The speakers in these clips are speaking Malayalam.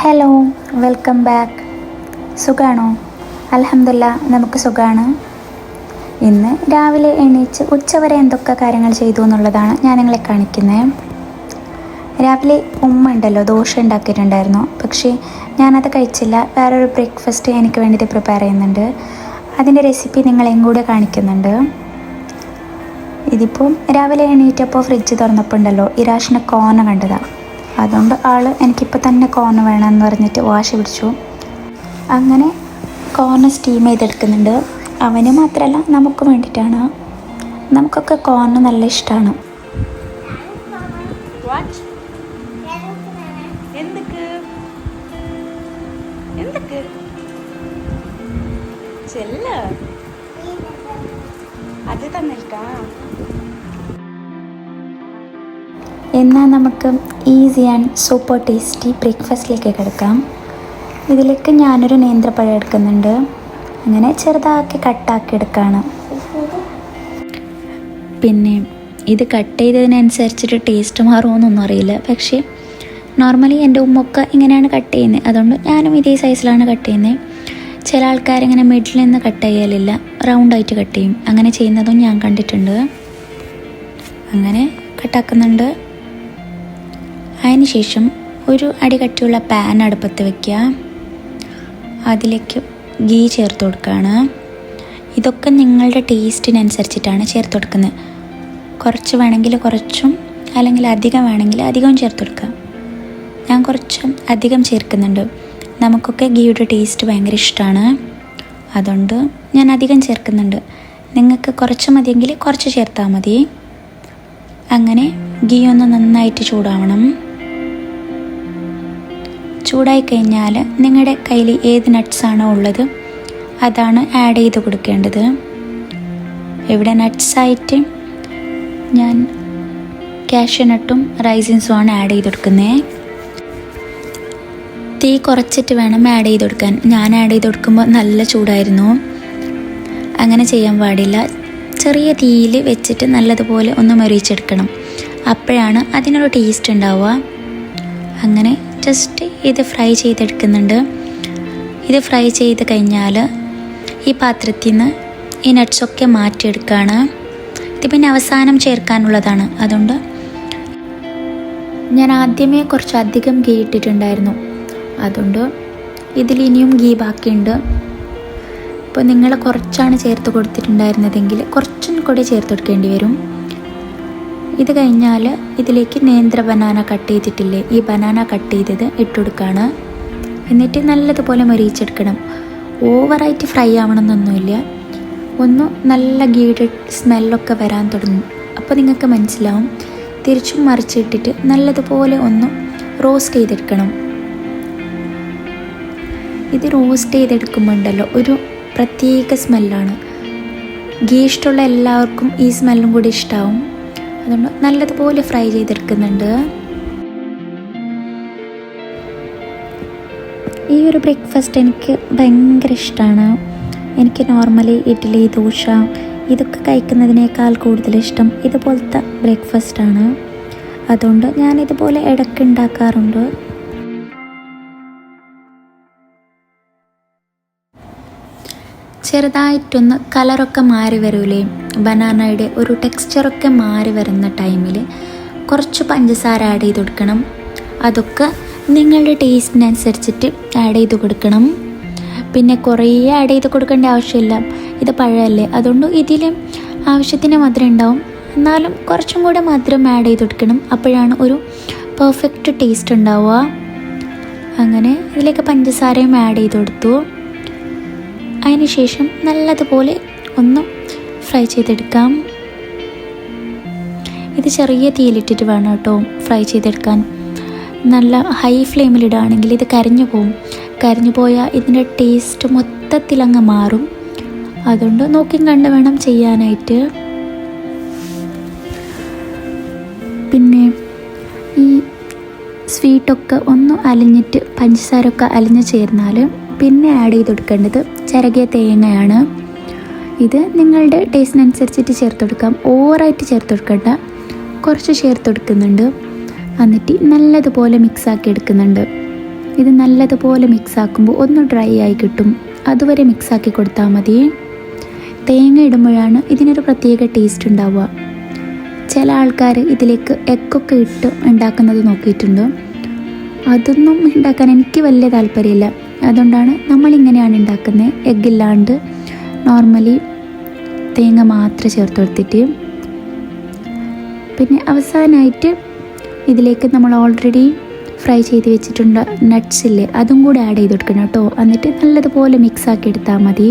Hello, welcome back. സുഖാണോ? അൽഹംദുലില്ലാ, നമുക്ക് സുഖമാണ്. ഇന്ന് രാവിലെ എണീച്ച് ഉച്ചവരെ എന്തൊക്കെ കാര്യങ്ങൾ ചെയ്തു എന്നുള്ളതാണ് ഞാൻ നിങ്ങളെ കാണിക്കുന്നത്. രാവിലെ ഉമ്മ ഉണ്ടല്ലോ ദോശ ഉണ്ടാക്കിയിട്ടുണ്ടായിരുന്നു, പക്ഷേ ഞാനത് കഴിച്ചില്ല. വേറൊരു ബ്രേക്ക്ഫാസ്റ്റ് എനിക്ക് വേണ്ടിയിട്ട് പ്രിപ്പയർ ചെയ്യുന്നുണ്ട്. അതിൻ്റെ റെസിപ്പി നിങ്ങളെയും കൂടെ കാണിക്കുന്നുണ്ട്. ഇതിപ്പോൾ രാവിലെ എണീറ്റപ്പോൾ ഫ്രിഡ്ജ് തുറന്നപ്പോൾ ഉണ്ടല്ലോ ഇരാഷിനെ കോന കണ്ടതാണ്. അതുകൊണ്ട് ആൾ എനിക്കിപ്പോൾ തന്നെ കോർൺ വേണമെന്ന് പറഞ്ഞിട്ട് വാശി പിടിച്ചു. അങ്ങനെ കോർൺ സ്റ്റീം ചെയ്തെടുക്കുന്നുണ്ട്. അവന് മാത്രമല്ല നമുക്ക് വേണ്ടിയിട്ടാണ്. നമുക്കൊക്കെ കോർൺ നല്ല ഇഷ്ടമാണ്. എന്നാൽ നമുക്ക് ഈസി ആൻഡ് സൂപ്പർ ടേസ്റ്റി ബ്രേക്ക്ഫാസ്റ്റിലേക്ക് കിടക്കാം. ഇതിലേക്ക് ഞാനൊരു നേന്ത്രപ്പഴം എടുക്കുന്നുണ്ട്. അങ്ങനെ ചെറുതാക്കി കട്ടാക്കി എടുക്കുകയാണ്. പിന്നെ ഇത് കട്ട് ചെയ്തതിനനുസരിച്ചിട്ട് ടേസ്റ്റ് മാറുമോയെന്നൊന്നും അറിയില്ല, പക്ഷേ നോർമലി എൻ്റെ ഉമ്മൊക്കെ ഇങ്ങനെയാണ് കട്ട് ചെയ്യുന്നത്. അതുകൊണ്ട് ഞാനും ഇതേ സൈസിലാണ് കട്ട് ചെയ്യുന്നത്. ചില ആൾക്കാരിങ്ങനെ മിഡിൽ നിന്ന് കട്ട് ചെയ്യലില്ല, റൗണ്ടായിട്ട് കട്ട് ചെയ്യും. അങ്ങനെ ചെയ്യുന്നതും ഞാൻ കണ്ടിട്ടുണ്ട്. അങ്ങനെ കട്ടാക്കുന്നുണ്ട്. അതിന് ശേഷം ഒരു അടി കട്ടിയുള്ള പാൻ അടുപ്പത്ത് വയ്ക്കുക. അതിലേക്ക് ഗീ ചേർത്ത് കൊടുക്കുകയാണ്. ഇതൊക്കെ നിങ്ങളുടെ ടേസ്റ്റിനനുസരിച്ചിട്ടാണ് ചേർത്ത് കൊടുക്കുന്നത്. കുറച്ച് വേണമെങ്കിൽ കുറച്ചും, അല്ലെങ്കിൽ അധികം വേണമെങ്കിൽ അധികവും ചേർത്ത് കൊടുക്കുക. ഞാൻ കുറച്ച് അധികം ചേർക്കുന്നുണ്ട്. നമുക്കൊക്കെ ഗീയുടെ ടേസ്റ്റ് ഭയങ്കര ഇഷ്ടമാണ്, അതുകൊണ്ട് ഞാൻ അധികം ചേർക്കുന്നുണ്ട്. നിങ്ങൾക്ക് കുറച്ച് മതിയെങ്കിൽ കുറച്ച് ചേർത്താൽ മതി. അങ്ങനെ ഗീ ഒന്ന് നന്നായിട്ട് ചൂടാവണം. ചൂടായി കഴിഞ്ഞാൽ നിങ്ങളുടെ കയ്യിൽ ഏത് നട്ട്സാണോ ഉള്ളത് അതാണ് ആഡ് ചെയ്ത് കൊടുക്കേണ്ടത്. ഇവിടെ നട്ട്സായിട്ട് ഞാൻ കാഷ്യൂ നട്ടും റൈസിൻസുമാണ് ആഡ് ചെയ്ത് കൊടുക്കുന്നത്. തീ കുറച്ചിട്ട് വേണം ആഡ് ചെയ്ത് കൊടുക്കാൻ. ഞാൻ ആഡ് ചെയ്ത് കൊടുക്കുമ്പോൾ നല്ല ചൂടായിരുന്നു. അങ്ങനെ ചെയ്യാൻ പാടില്ല. ചെറിയ തീയിൽ വെച്ചിട്ട് നല്ലതുപോലെ ഒന്ന് മൊരിച്ചെടുക്കണം. അപ്പോഴാണ് അതിനൊരു ടേസ്റ്റ് ഉണ്ടാവുക. അങ്ങനെ ജസ്റ്റ് ഇത് ഫ്രൈ ചെയ്തെടുക്കുന്നുണ്ട്. ഇത് ഫ്രൈ ചെയ്ത് കഴിഞ്ഞാൽ ഈ പാത്രത്തിൽ നിന്ന് ഈ നട്ട്സൊക്കെ മാറ്റിയെടുക്കുകയാണ്. ഇത് പിന്നെ അവസാനം ചേർക്കാനുള്ളതാണ്. അതുകൊണ്ട് ഞാൻ ആദ്യമേ കുറച്ച് അധികം ഗീ ഇട്ടിട്ടുണ്ടായിരുന്നു. അതുകൊണ്ട് ഇതിൽ ഇനിയും ഗീ ബാക്കിയുണ്ട്. ഇപ്പോൾ നിങ്ങൾ കുറച്ചാണ് ചേർത്ത് കൊടുത്തിട്ടുണ്ടായിരുന്നതെങ്കിൽ കുറച്ചും കൂടി ചേർത്ത് കൊടുക്കേണ്ടി വരും. ഇത് കഴിഞ്ഞാൽ ഇതിലേക്ക് നേന്ത്ര ബനാന കട്ട് ചെയ്തിട്ടില്ലേ, ഈ ബനാന കട്ട് ചെയ്തത് ഇട്ടുകൊടുക്കുകയാണ്. എന്നിട്ട് നല്ലതുപോലെ മൊരിയിച്ചെടുക്കണം. ഓവറായിട്ട് ഫ്രൈ ആവണമെന്നൊന്നുമില്ല. ഒന്ന് നല്ല ഗീയുടെ സ്മെല്ലൊക്കെ വരാൻ തുടങ്ങും. അപ്പോൾ നിങ്ങൾക്ക് മനസ്സിലാവും. തിരിച്ചും മറിച്ചിട്ടിട്ട് നല്ലതുപോലെ ഒന്ന് റോസ്റ്റ് ചെയ്തെടുക്കണം. ഇത് റോസ്റ്റ് ചെയ്തെടുക്കുമ്പോൾ ഉണ്ടല്ലോ ഒരു പ്രത്യേക സ്മെല്ലാണ്. ഗീ ഇഷ്ടമുള്ള എല്ലാവർക്കും ഈ സ്മെല്ലും കൂടി ഇഷ്ടമാവും. അതുകൊണ്ട് നല്ലതുപോലെ ഫ്രൈ ചെയ്തെടുക്കുന്നുണ്ട്. ഈ ഒരു ബ്രേക്ക്ഫാസ്റ്റ് എനിക്ക് ഭയങ്കര ഇഷ്ടമാണ്. എനിക്ക് നോർമലി ഇഡ്ഡലി, ദോശ ഇതൊക്കെ കഴിക്കുന്നതിനേക്കാൾ കൂടുതൽ ഇഷ്ടം ഇതുപോലത്തെ ബ്രേക്ക്ഫാസ്റ്റാണ്. അതുകൊണ്ട് ഞാനിതുപോലെ ഇടയ്ക്ക് ഉണ്ടാക്കാറുണ്ട്. ചെറുതായിട്ടൊന്ന് കളറൊക്കെ മാറി വരൂലേ, ബനാനയുടെ ഒരു ടെക്സ്ചറൊക്കെ മാറി വരുന്ന ടൈമിൽ കുറച്ച് പഞ്ചസാര ആഡ് ചെയ്ത് കൊടുക്കണം. അതൊക്കെ നിങ്ങളുടെ ടേസ്റ്റിനനുസരിച്ചിട്ട് ആഡ് ചെയ്ത് കൊടുക്കണം. പിന്നെ കുറേ ആഡ് ചെയ്ത് കൊടുക്കേണ്ട ആവശ്യമില്ല. ഇത് പഴമല്ലേ, അതുകൊണ്ട് ഇതിൽ ആവശ്യത്തിന് മധുരം ഉണ്ടാവും. എന്നാലും കുറച്ചും കൂടെ മധുരം ആഡ് ചെയ്ത് കൊടുക്കണം. അപ്പോഴാണ് ഒരു പെർഫെക്റ്റ് ടേസ്റ്റ് ഉണ്ടാവുക. അങ്ങനെ ഇതിലേക്ക് പഞ്ചസാരയും ആഡ് ചെയ്ത് കൊടുത്തു. അതിന് ശേഷം നല്ലതുപോലെ ഒന്ന് ഫ്രൈ ചെയ്തെടുക്കാം. ഇത് ചെറിയ തീയിലിട്ടിട്ട് വേണം കേട്ടോ ഫ്രൈ ചെയ്തെടുക്കാൻ. നല്ല ഹൈ ഫ്ലെയിമിലിടുകയാണെങ്കിൽ ഇത് കരിഞ്ഞു പോവും. കരിഞ്ഞു പോയാൽ ഇതിൻ്റെ ടേസ്റ്റ് മൊത്തത്തിലങ്ങ് മാറും. അതുകൊണ്ട് നോക്കിയും കണ്ട് വേണം ചെയ്യാനായിട്ട്. പിന്നെ ഈ സ്വീറ്റൊക്കെ ഒന്ന് അലിഞ്ഞിട്ട് പഞ്ചസാരൊക്കെ അലിഞ്ഞ് ചേർന്നാൽ പിന്നെ ആഡ് ചെയ്ത് കൊടുക്കേണ്ടത് ചിരകിയ തേങ്ങയാണ്. ഇത് നിങ്ങളുടെ ടേസ്റ്റിനനുസരിച്ചിട്ട് ചേർത്ത് കൊടുക്കാം. ഓവറായിട്ട് ചേർത്ത് കൊടുക്കണ്ട, കുറച്ച് ചേർത്ത് കൊടുക്കുന്നുണ്ട്. എന്നിട്ട് നല്ലതുപോലെ മിക്സാക്കി എടുക്കുന്നുണ്ട്. ഇത് നല്ലതുപോലെ മിക്സ് ആക്കുമ്പോൾ ഒന്ന് ഡ്രൈ ആയി കിട്ടും. അതുവരെ മിക്സാക്കി കൊടുത്താൽ മതി. തേങ്ങ ഇടുമ്പോഴാണ് ഇതിനൊരു പ്രത്യേക ടേസ്റ്റ് ഉണ്ടാവുക. ചില ആൾക്കാർ ഇതിലേക്ക് എഗ്ഗൊക്കെ ഇട്ട് ഉണ്ടാക്കുന്നത് നോക്കിയിട്ടുണ്ട്. അതൊന്നും ഉണ്ടാക്കാൻ എനിക്ക് വലിയ താല്പര്യമില്ല. അതുകൊണ്ടാണ് നമ്മളിങ്ങനെയാണ് ഉണ്ടാക്കുന്നത്, എഗ്ഗില്ലാണ്ട് നോർമലി തേങ്ങ മാത്രം ചേർത്ത് കൊടുത്തിട്ട്. പിന്നെ അവസാനമായിട്ട് ഇതിലേക്ക് നമ്മൾ ഓൾറെഡി ഫ്രൈ ചെയ്ത് വെച്ചിട്ടുണ്ട് നട്ട്സ് ഇല്ലേ, അതും കൂടി ആഡ് ചെയ്ത് കൊടുക്കണം കേട്ടോ. എന്നിട്ട് നല്ലതുപോലെ മിക്സാക്കി എടുത്താൽ മതി.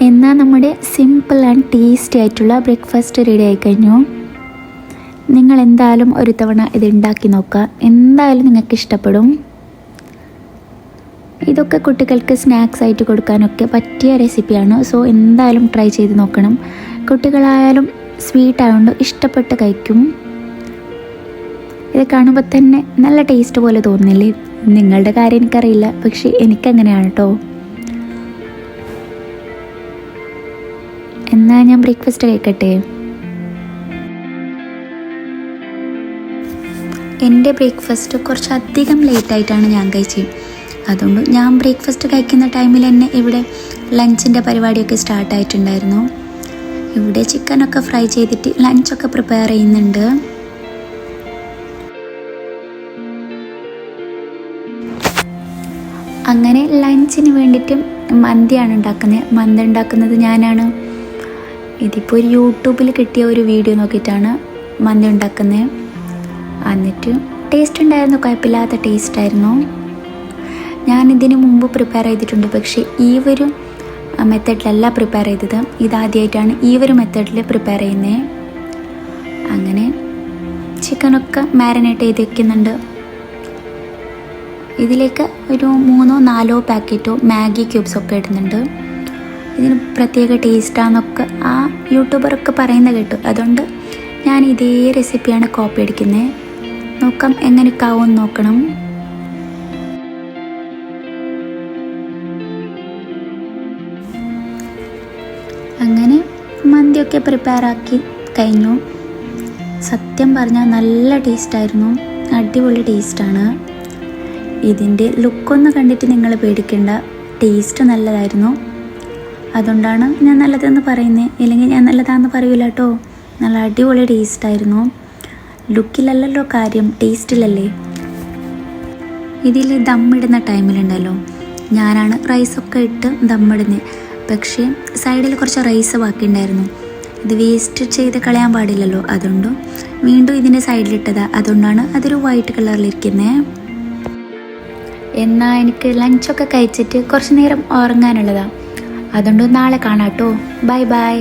എന്നാൽ നമ്മുടെ സിമ്പിൾ ആൻഡ് ടേസ്റ്റി ആയിട്ടുള്ള ബ്രേക്ക്ഫാസ്റ്റ് റെഡി ആയിക്കഴിഞ്ഞു. നിങ്ങൾ എന്തായാലും ഒരു തവണ ഇത് ഉണ്ടാക്കി നോക്കുക, എന്തായാലും നിങ്ങൾക്ക് ഇഷ്ടപ്പെടും. ഇതൊക്കെ കുട്ടികൾക്ക് സ്നാക്സ് ആയിട്ട് കൊടുക്കാനൊക്കെ പറ്റിയ റെസിപ്പിയാണ്. സോ എന്തായാലും ട്രൈ ചെയ്ത് നോക്കണം. കുട്ടികളായാലും സ്വീറ്റ് ആയതുകൊണ്ട് ഇഷ്ടപ്പെട്ട് കഴിക്കും. ഇത് കാണുമ്പോൾ തന്നെ നല്ല ടേസ്റ്റ് പോലെ തോന്നുന്നില്ലേ? നിങ്ങളുടെ കാര്യം എനിക്കറിയില്ല, പക്ഷെ എനിക്കങ്ങനെയാണ് കേട്ടോ. എന്നാൽ ഞാൻ ബ്രേക്ക്ഫാസ്റ്റ് കഴിക്കട്ടെ. എൻ്റെ ബ്രേക്ക്ഫാസ്റ്റ് കുറച്ചധികം ലേറ്റായിട്ടാണ് ഞാൻ കഴിച്ചത്. അതുകൊണ്ട് ഞാൻ ബ്രേക്ക്ഫാസ്റ്റ് കഴിക്കുന്ന ടൈമിൽ തന്നെ ഇവിടെ ലഞ്ചിൻ്റെ പരിപാടിയൊക്കെ സ്റ്റാർട്ടായിട്ടുണ്ടായിരുന്നു. ഇവിടെ ചിക്കനൊക്കെ ഫ്രൈ ചെയ്തിട്ട് ലഞ്ചൊക്കെ പ്രിപ്പയർ ചെയ്യുന്നുണ്ട്. അങ്ങനെ ലഞ്ചിന് വേണ്ടിയിട്ട് മന്തിയാണ് ഉണ്ടാക്കുന്നത്. മന്തി ഉണ്ടാക്കുന്നത് ഞാനാണ്. ഇതിപ്പോൾ ഒരു യൂട്യൂബിൽ കിട്ടിയ ഒരു വീഡിയോ നോക്കിയിട്ടാണ് മന്തി ഉണ്ടാക്കുന്നത്. എന്നിട്ട് ടേസ്റ്റ് ഉണ്ടായിരുന്നു, കുഴപ്പമില്ലാത്ത ടേസ്റ്റായിരുന്നു. ഞാനിതിന് മുമ്പ് പ്രിപ്പയർ ചെയ്തിട്ടുണ്ട്, പക്ഷേ ഈ ഒരു മെത്തേഡിലല്ല പ്രിപ്പയർ ചെയ്തത്. ഇതാദ്യമായിട്ടാണ് ഈ ഒരു മെത്തേഡിൽ പ്രിപ്പയർ ചെയ്യുന്നത്. അങ്ങനെ ചിക്കനൊക്കെ മാരിനേറ്റ് ചെയ്ത് വയ്ക്കുന്നുണ്ട്. ഇതിലേക്ക് ഒരു 3-4 പാക്കറ്റോ മാഗി ക്യൂബ്സൊക്കെ ഇടുന്നുണ്ട്. ഇതിന് പ്രത്യേക ടേസ്റ്റാന്നൊക്കെ ആ യൂട്യൂബറൊക്കെ പറയുന്നത് കേട്ടു. അതുകൊണ്ട് ഞാൻ ഇതേ റെസിപ്പിയാണ് കോപ്പി അടിക്കുന്നത്. നോക്കാം എങ്ങനെയൊക്കെ ആവുമെന്ന് നോക്കണം. അങ്ങനെ മന്തിയൊക്കെ പ്രിപ്പയർ ആക്കി കഴിഞ്ഞു. സത്യം പറഞ്ഞാൽ നല്ല ടേസ്റ്റായിരുന്നു, അടിപൊളി ടേസ്റ്റാണ്. ഇതിൻ്റെ ലുക്കൊന്ന് കണ്ടിട്ട് നിങ്ങൾ പേടിക്കേണ്ട, ടേസ്റ്റ് നല്ലതായിരുന്നു. അതുകൊണ്ടാണ് ഞാൻ നല്ലതെന്ന് പറയുന്നത്, ഇല്ലെങ്കിൽ ഞാൻ നല്ലതാണെന്ന് പറയൂല കേട്ടോ. നല്ല അടിപൊളി ടേസ്റ്റായിരുന്നു. ലുക്കിലല്ലല്ലോ കാര്യം, ടേസ്റ്റിലല്ലേ. ഇതിൽ ദമ്മിടുന്ന ടൈമിലുണ്ടല്ലോ, ഞാനാണ് റൈസൊക്കെ ഇട്ട് ദമ്മിടുന്നത്. പക്ഷേ സൈഡിൽ കുറച്ച് റൈസ് ബാക്കിയുണ്ടായിരുന്നു. ഇത് വേസ്റ്റ് ചെയ്ത് കളയാൻ പാടില്ലല്ലോ, അതുകൊണ്ട് വീണ്ടും ഇതിൻ്റെ സൈഡിലിട്ടതാണ്. അതുകൊണ്ടാണ് അതൊരു വൈറ്റ് കളറിലിരിക്കുന്നത്. എന്നാൽ എനിക്ക് ലഞ്ചൊക്കെ കഴിച്ചിട്ട് കുറച്ച് നേരം ഉറങ്ങാനുള്ളതാണ്. അതുകൊണ്ട് നാളെ കാണാം കേട്ടോ. Bye bye.